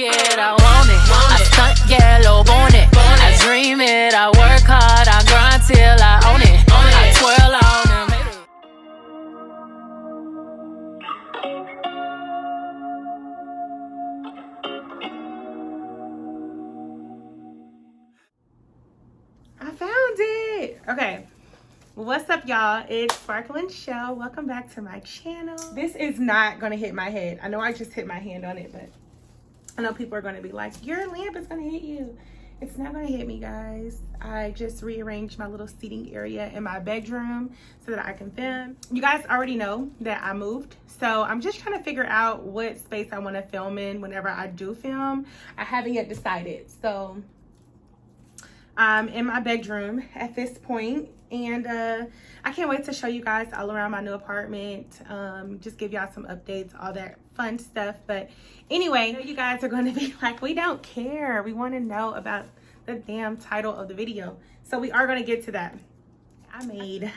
I want it. I stunt yellow on it. I dream it. I work hard. I grind till I own it. I twirl on them. I found it. Okay. What's up, y'all? It's SparklingChelle. Welcome back to my channel. This is not gonna hit my head. I know I just hit my hand on it, but I know people are gonna be like, your lamp is gonna hit you. It's not gonna hit me, guys. I just rearranged my little seating area in my bedroom so that I can film. You guys already know that I moved, so I'm just trying to figure out what space I wanna film in whenever I do film. I haven't yet decided, so I'm in my bedroom at this point, and I can't wait to show you guys all around my new apartment, just give y'all some updates, all that fun stuff. But anyway, you guys are going to be like, we don't care, we want to know about the damn title of the video. So we are going to get to that. I made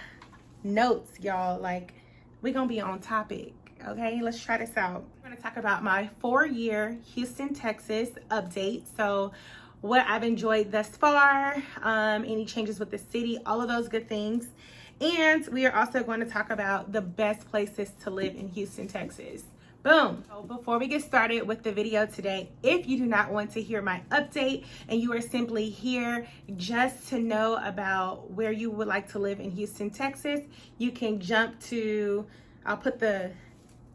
notes, y'all, like we're gonna be on topic. Okay, let's try this out. I'm going to talk about my 4-year Houston, Texas update. So what I've enjoyed thus far, any changes with the city, all of those good things. And we are also going to talk about the best places to live in Houston, Texas. Boom. So before we get started with the video today, if you do not want to hear my update and you are simply here just to know about where you would like to live in Houston, Texas, you can jump to, I'll put the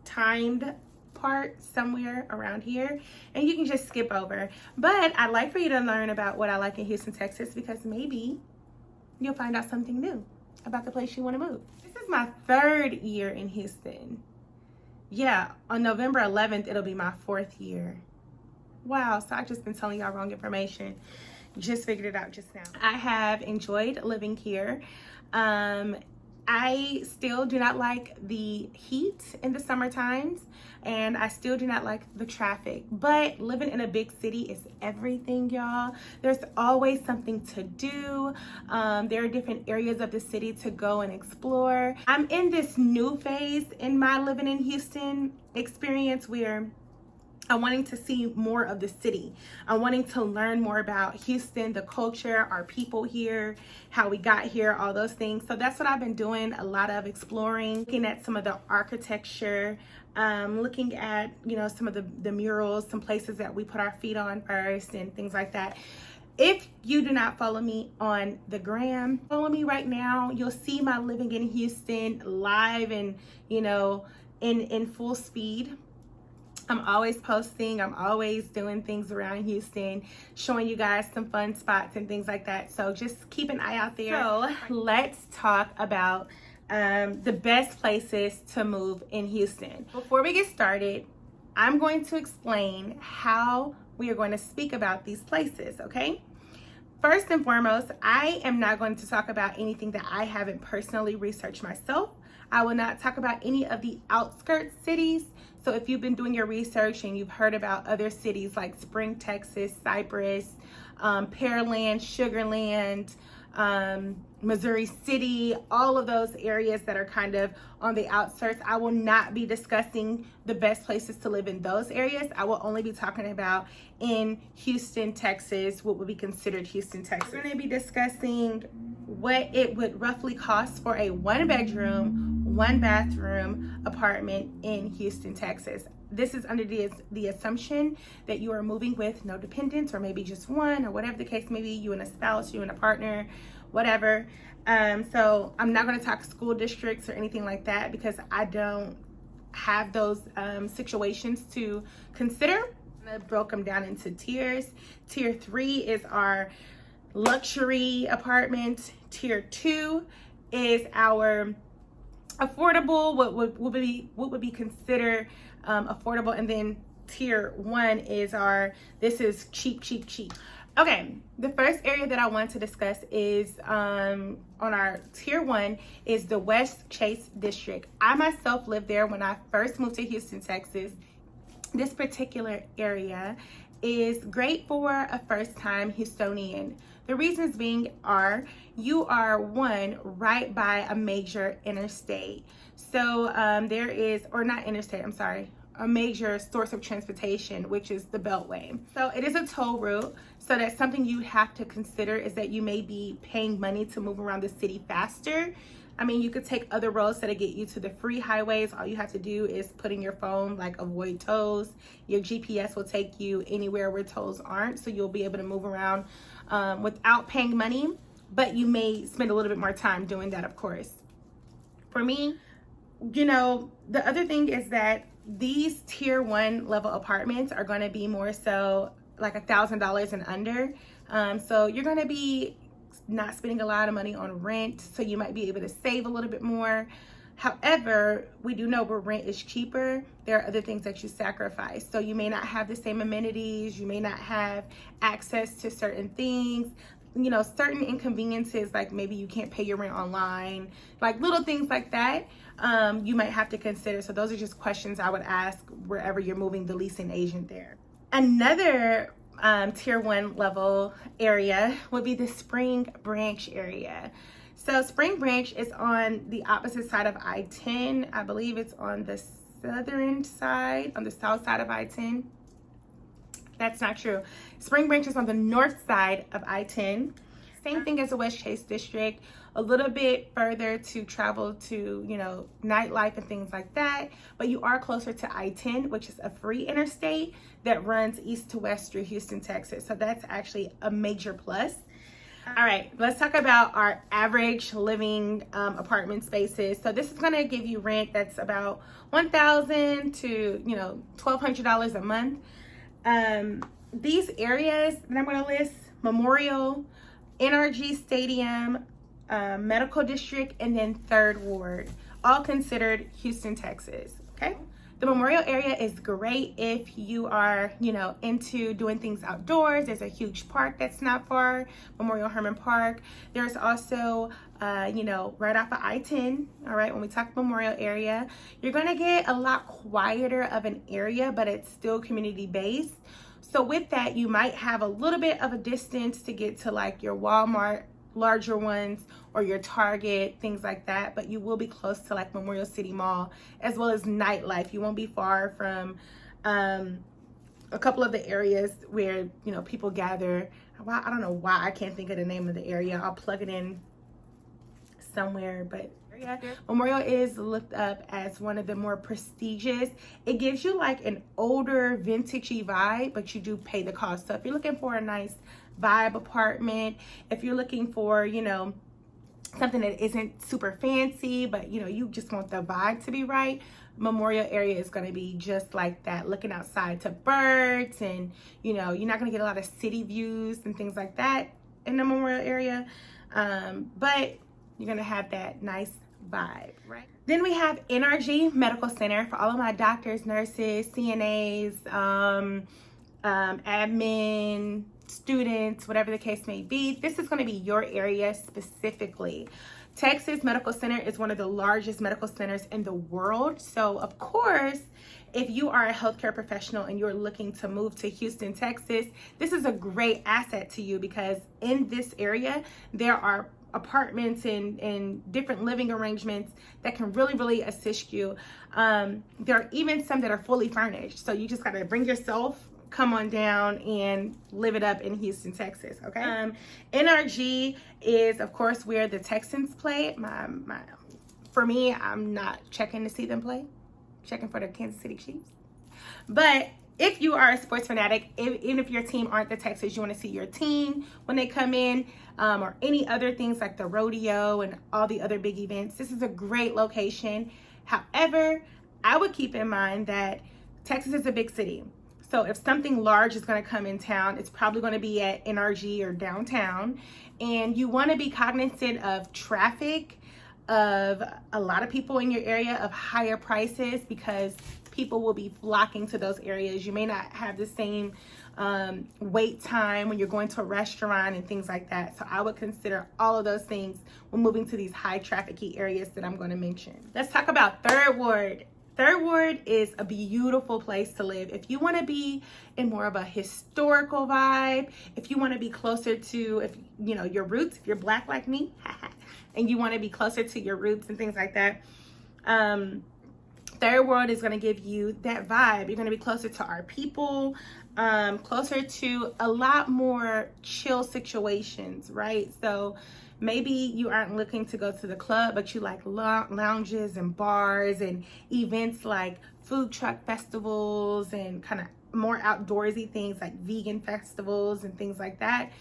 timed part somewhere around here and you can just skip over. But I'd like for you to learn about what I like in Houston, Texas, because maybe you'll find out something new about the place you want to move. This is my 3rd year in Houston. Yeah, on November 11th it'll be my 4th year. Wow, so I've just been telling y'all wrong information. Just figured it out just now. I have enjoyed living here. I still do not like the heat in the summer times, and I still do not like the traffic, but living in a big city is everything, y'all. There's always something to do. There are different areas of the city to go and explore. I'm in this new phase in my living in Houston experience where I'm wanting to see more of the city. I'm wanting to learn more about Houston, the culture, our people here, how we got here, all those things. So that's what I've been doing, a lot of exploring, looking at some of the architecture, looking at, you know, some of the murals, some places that we put our feet on first and things like that. If you do not follow me on the gram, follow me right now. You'll see my living in Houston live and, you know, in full speed. I'm always posting, I'm always doing things around Houston, showing you guys some fun spots and things like that. So just keep an eye out there. So let's talk about the best places to move in Houston. Before we get started, I'm going to explain how we are going to speak about these places, okay? First and foremost, I am not going to talk about anything that I haven't personally researched myself. I will not talk about any of the outskirts cities. So if you've been doing your research and you've heard about other cities like Spring, Texas, Cypress, Pearland, Sugarland, Missouri City, all of those areas that are kind of on the outskirts, I will not be discussing the best places to live in those areas. I will only be talking about in Houston, Texas, what would be considered Houston, Texas. We're going to be discussing what it would roughly cost for a 1-bedroom, 1-bathroom apartment in Houston, Texas. This is under the assumption that you are moving with no dependents, or maybe just one, or whatever the case may be, you and a spouse, you and a partner, whatever. So I'm not going to talk school districts or anything like that because I don't have those situations to consider. I broke them down into tiers. Tier 3 is our luxury apartment. Tier 2 is our affordable, what would be considered affordable, and then tier 1 is this is cheap. Okay, the first area that I want to discuss is on our tier 1 is the Westchase district. I myself lived there when I first moved to Houston, Texas. This particular area is great for a first-time Houstonian. The reasons being are you are one right by a major interstate. So there is, or not interstate, I'm sorry, a major source of transportation, which is the Beltway. So it is a toll route. So that's something you have to consider, is that you may be paying money to move around the city faster. I mean, you could take other roads that'll get you to the free highways. All you have to do is put in your phone, like, avoid tolls. Your GPS will take you anywhere where tolls aren't. So you'll be able to move around without paying money, but you may spend a little bit more time doing that, of course. For me, you know, the other thing is that these tier 1 level apartments are going to be more so like $1,000 and under. So you're going to be not spending a lot of money on rent, so you might be able to save a little bit more. However, we do know where rent is cheaper, there are other things that you sacrifice. So you may not have the same amenities, you may not have access to certain things, you know, certain inconveniences, like maybe you can't pay your rent online, like little things like that, you might have to consider. So those are just questions I would ask wherever you're moving the leasing agent there. Another tier 1 level area would be the Spring Branch area. So Spring Branch is on the opposite side of I-10. I believe it's on the southern side, on the south side of I-10. That's not true. Spring Branch is on the north side of I-10. Same thing as the Westchase district, a little bit further to travel to, you know, nightlife and things like that. But you are closer to I-10, which is a free interstate that runs east to west through Houston, Texas. So that's actually a major plus. All right, let's talk about our average living apartment spaces. So this is gonna give you rent that's about $1,000 to, you know, $1,200 a month. These areas that I'm gonna list: Memorial, NRG Stadium, Medical District, and then 3rd Ward, all considered Houston, Texas, okay? The Memorial area is great if you are, you know, into doing things outdoors. There's a huge park that's not far, Memorial Herman Park. There's also, you know, right off of I-10, all right, when we talk Memorial area, you're gonna get a lot quieter of an area, but it's still community-based. So with that, you might have a little bit of a distance to get to like your Walmart, larger ones, or your Target, things like that, but you will be close to like Memorial City Mall, as well as nightlife. You won't be far from a couple of the areas where, you know, people gather. Well, I don't know why I can't think of the name of the area. I'll plug it in somewhere, but Memorial is looked up as one of the more prestigious. It gives you like an older, vintagey vibe, but you do pay the cost. So if you're looking for a nice vibe apartment, if you're looking for, you know, something that isn't super fancy, but you know, you just want the vibe to be right, Memorial area is going to be just like that, looking outside to birds, and you know, you're not going to get a lot of city views and things like that in the Memorial area, but you're going to have that nice vibe, right? Then we have NRG Medical Center for all of my doctors, nurses, CNAs, admin, students, whatever the case may be. This is going to be your area specifically. Texas Medical Center is one of the largest medical centers in the world. So of course, if you are a healthcare professional and you're looking to move to Houston, Texas, this is a great asset to you, because in this area, there are apartments and different living arrangements that can really assist you. There are even some that are fully furnished. So you just got to bring yourself, come on down and live it up in Houston, Texas, okay? NRG is, of course, where the Texans play. For me, I'm not checking to see them play. Checking for the Kansas City Chiefs. But if you are a sports fanatic, even if your team aren't the Texans, you want to see your team when they come in, or any other things like the rodeo and all the other big events, this is a great location. However, I would keep in mind that Texas is a big city. So if something large is going to come in town, it's probably going to be at NRG or downtown. And you want to be cognizant of traffic, of a lot of people in your area, of higher prices, because people will be flocking to those areas. You may not have the same wait time when you're going to a restaurant and things like that. So I would consider all of those things when moving to these high traffic-y areas that I'm going to mention. Let's talk about 3rd Ward. 3rd Ward is a beautiful place to live. If you want to be in more of a historical vibe, if you want to be closer to, if you know, your roots, if you're Black like me, and you want to be closer to your roots and things like that, Third world is going to give you that vibe. You're going to be closer to our people, closer to a lot more chill situations, right? So maybe you aren't looking to go to the club, but you like lounges and bars and events like food truck festivals and kind of more outdoorsy things like vegan festivals and things like that.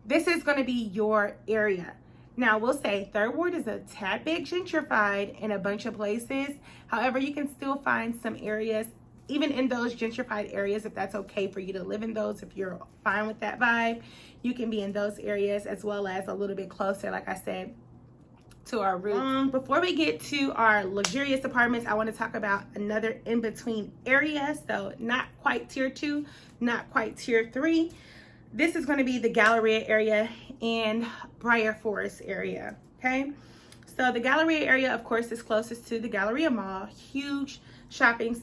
This is going to be your area. Now, we'll say third ward is a tad bit gentrified in a bunch of places. However, you can still find some areas, even in those gentrified areas, if that's okay for you to live in those, if you're fine with that vibe, you can be in those areas as well as a little bit closer, like I said, to our roots. Before we get to our luxurious apartments, I want to talk about another in-between area. So not quite tier 2, not quite tier 3. This is going to be the Galleria area and Briar Forest area, okay? So the Galleria area, of course, is closest to the Galleria Mall, huge shopping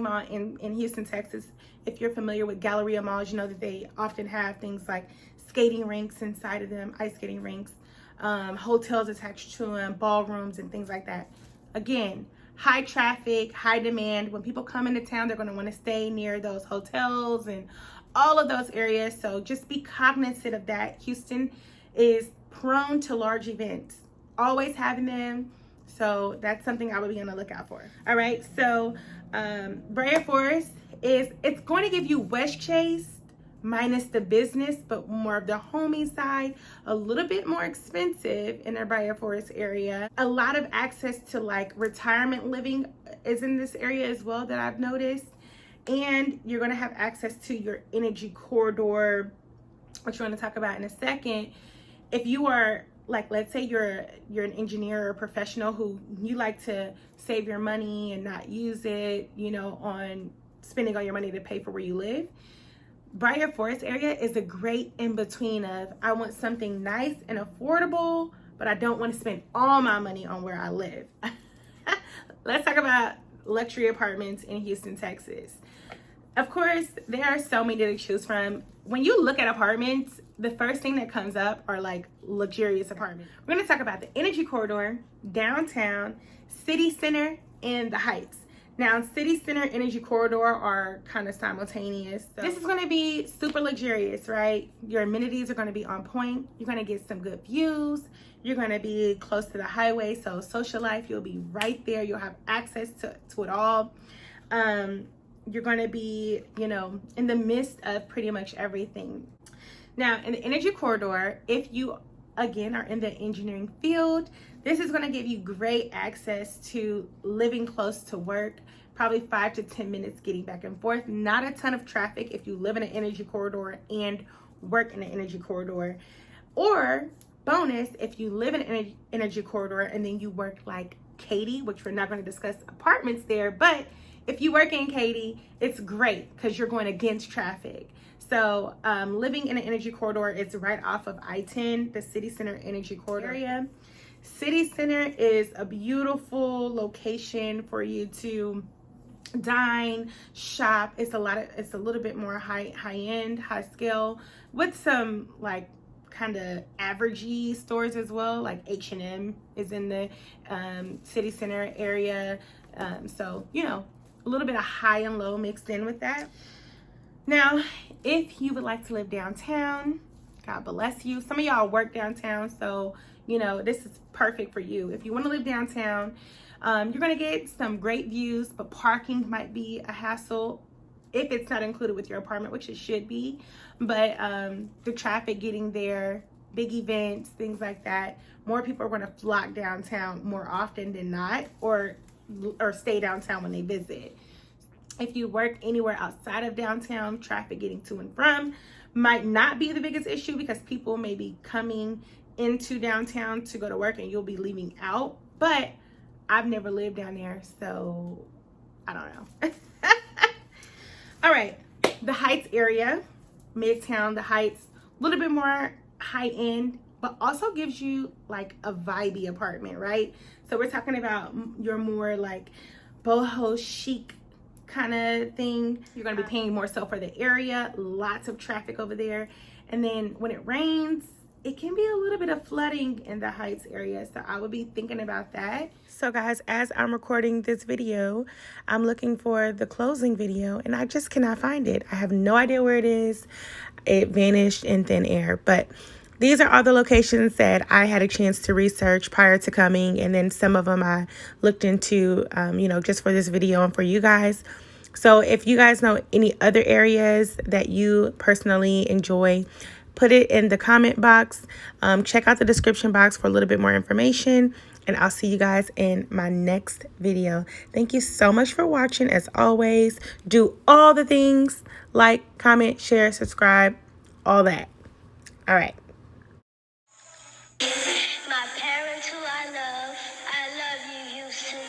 mall in Houston, Texas. If you're familiar with Galleria malls, you know that they often have things like skating rinks inside of them, ice skating rinks, hotels attached to them, ballrooms and things like that. Again, high traffic, high demand. When people come into town, they're going to want to stay near those hotels and all of those areas. So just be cognizant of that. Houston is prone to large events, always having them. So that's something I would be on the lookout for. All right. So Briar Forest it's going to give you Westchase minus the business, but more of the homey side, a little bit more expensive in the Briar Forest area. A lot of access to like retirement living is in this area as well that I've noticed. And you're going to have access to your energy corridor, which we're going to talk about in a second. If you are like, let's say you're an engineer or a professional who you like to save your money and not use it, you know, on spending all your money to pay for where you live. Briar Forest area is a great in-between of I want something nice and affordable, but I don't want to spend all my money on where I live. Let's talk about luxury apartments in Houston, Texas. Of course, there are so many to choose from. When you look at apartments, the first thing that comes up are like luxurious apartments. We're going to talk about the Energy Corridor, downtown, City Center, and the Heights. Now, City Center, Energy Corridor are kind of simultaneous. So this is going to be super luxurious, right? Your amenities are going to be on point. You're going to get some good views. You're going to be close to the highway. So social life, you'll be right there. You'll have access to it all. You're going to be, you know, in the midst of pretty much everything. Now, in the Energy Corridor, if you, again, are in the engineering field, this is going to give you great access to living close to work, probably 5 to 10 minutes getting back and forth. Not a ton of traffic if you live in an energy corridor and work in an energy corridor. Or, bonus, if you live in an energy corridor and then you work like Katy, which we're not going to discuss apartments there, but if you work in Katy, it's great because you're going against traffic. So living in an energy corridor is right off of I-10, the City Center Energy Corridor area. City Center is a beautiful location for you to dine, shop. It's a little bit more high end, high scale, with some like kind of averagey stores as well. Like H&M is in the City Center area. So, you know, a little bit of high and low mixed in with that. Now, if you would like to live downtown, God bless you. Some of y'all work downtown, so you know this is perfect for you. If you want to live downtown, you're gonna get some great views, but parking might be a hassle if it's not included with your apartment, which it should be. But the traffic getting there, big events, things like that, more people are gonna flock downtown more often than not, or stay downtown when they visit. If you work anywhere outside of downtown, traffic getting to and from might not be the biggest issue because people may be coming into downtown to go to work and you'll be leaving out. But I've never lived down there, so I don't know. All right, the Heights area, Midtown, the Heights, a little bit more high end, but also gives you like a vibey apartment, right? So we're talking about your more like boho chic kind of thing. You're going to be paying more so for the area, lots of traffic over there. And then when it rains, it can be a little bit of flooding in the Heights area, so I would be thinking about that. So guys, as I'm recording this video, I'm looking for the closing video and I just cannot find it. I have no idea where it is. It vanished in thin air, but these are all the locations that I had a chance to research prior to coming, and then some of them I looked into, just for this video and for you guys. So if you guys know any other areas that you personally enjoy, put it in the comment box. Check out the description box for a little bit more information, and I'll see you guys in my next video. Thank you so much for watching. As always, do all the things: like, comment, share, subscribe, all that. All right. My parents who I love you, Houston.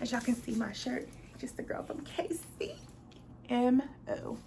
As y'all can see, my shirt, just a girl from KC. M.O.